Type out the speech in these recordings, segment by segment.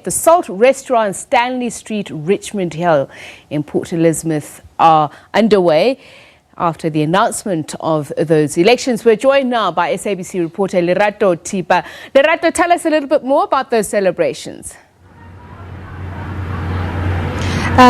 The Salt Restaurant, Stanley Street, Richmond Hill in Port Elizabeth are underway after the announcement of those elections. We're joined now by SABC reporter Lerato Tipa. Lerato, tell us a little bit more about those celebrations.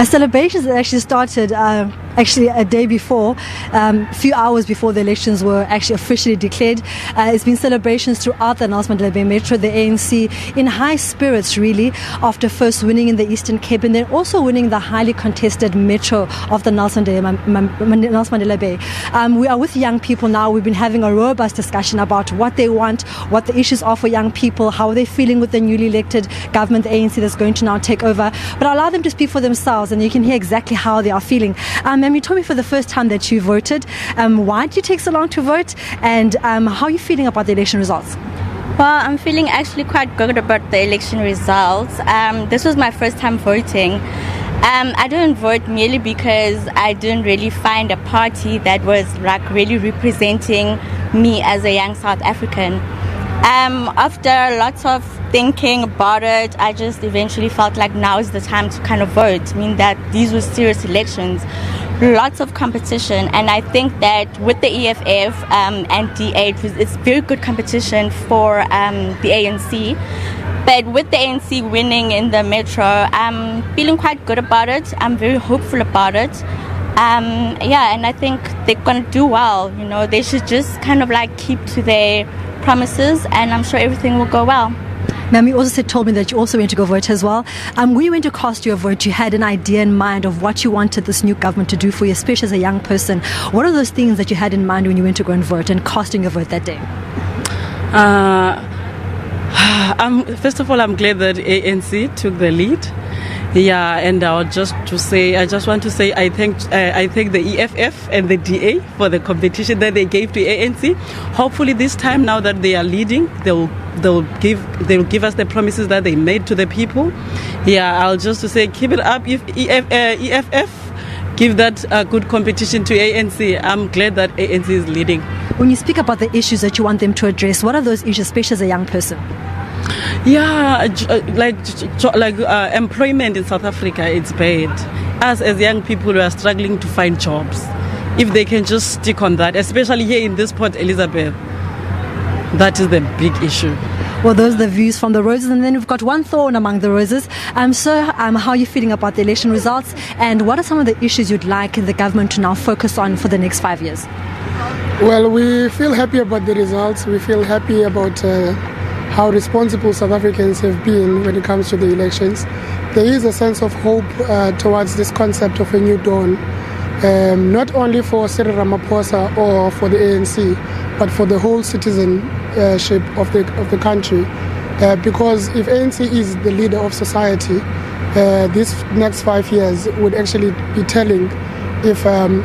Celebrations actually started a day before, a few hours before the elections were actually officially declared. It's been celebrations throughout the Nelson Mandela Bay Metro, the ANC in high spirits really, after first winning in the Eastern Cape and then also winning the highly contested metro of the Nelson Mandela Bay. We are with young people now. We've been having a robust discussion about what they want, what the issues are for young people, how they're feeling with the newly elected government, the ANC, that's going to now take over. But I'll allow them to speak for themselves and you can hear exactly how they are feeling. Ma'am, you told me for the first time that you voted. Why did you take so long to vote? And how are you feeling about the election results? Well, I'm feeling actually quite good about the election results. This was my first time voting. I didn't vote merely because I didn't really find a party that was like really representing me as a young South African. After lots of thinking about it, I just eventually felt like now is the time to kind of vote. I mean that these were serious elections, lots of competition, and I think that with the EFF and DA, it's very good competition for the ANC. But with the ANC winning in the metro, I'm feeling quite good about it. I'm very hopeful about it. And I think they're going to do well. You know, they should just kind of like keep to their promises, and I'm sure everything will go well. Ma'am, you also told me that you also went to go vote as well. When you went to cast your vote, you had an idea in mind of what you wanted this new government to do for you, especially as a young person. What are those things that you had in mind when you went to go and vote and casting your vote that day? First of all, I'm glad that ANC took the lead. Yeah, and I just want to say I thank the EFF and the DA for the competition that they gave to ANC. Hopefully this time, now that they are leading, they'll give us the promises that they made to the people. Yeah, I'll just to say keep it up. If EFF give that good competition to ANC, I'm glad that ANC is leading. When you speak about the issues that you want them to address, what are those issues, especially as a young person? Yeah, like employment in South Africa, it's bad. Us as young people, we are struggling to find jobs. If they can just stick on that, especially here in this Port Elizabeth, that is the big issue. Well, those are the views from the roses, and then we've got one thorn among the roses. How are you feeling about the election results, and what are some of the issues you'd like the government to now focus on for the next 5 years? Well, we feel happy about the results. We feel happy about how responsible South Africans have been when it comes to the elections. There is a sense of hope towards this concept of a new dawn, not only for Cyril Ramaphosa or for the ANC, but for the whole citizenship of the country. Because if ANC is the leader of society, these next 5 years would actually be telling if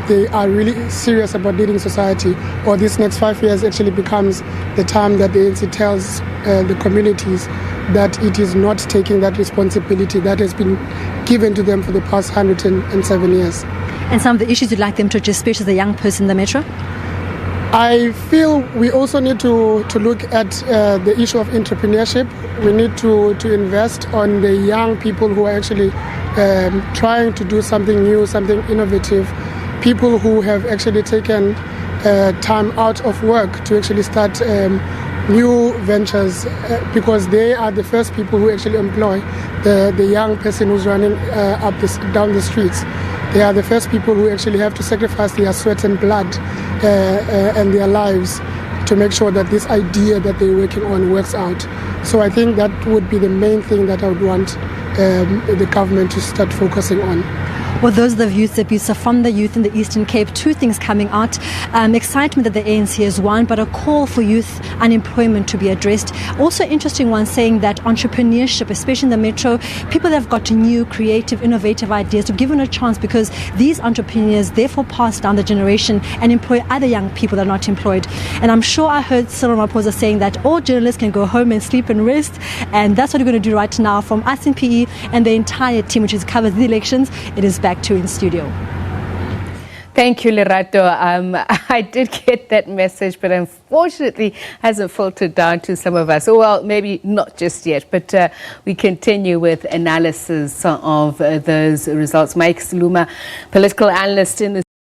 they are really serious about leading society, or this next 5 years actually becomes the time that the ANC tells the communities that it is not taking that responsibility that has been given to them for the past 107 years. And some of the issues you'd like them to address, especially as a young person in the metro? I feel we also need to look at the issue of entrepreneurship. We need to invest on the young people who are actually trying to do something new, something innovative, people who have actually taken time out of work to actually start new ventures, because they are the first people who actually employ the young person who's running down the streets. They are the first people who actually have to sacrifice their sweat and blood and their lives to make sure that this idea that they're working on works out. So I think that would be the main thing that I would want the government to start focusing on. Well, those are the views that we saw from the youth in the Eastern Cape. Two things coming out. Excitement that the ANC has won, but a call for youth unemployment to be addressed. Also interesting one saying that entrepreneurship, especially in the metro, people that have got new, creative, innovative ideas to be given a chance, because these entrepreneurs therefore pass down the generation and employ other young people that are not employed. And I'm sure I heard Cyril Ramaphosa saying that all journalists can go home and sleep and rest, and that's what we're going to do right now. From us in PE and the entire team which has covered the elections, it is back to in studio. Thank you, Lerato. I did get that message, but unfortunately hasn't filtered down to some of us. Well, maybe not just yet, but we continue with analysis of those results. Mike Saluma, political analyst in the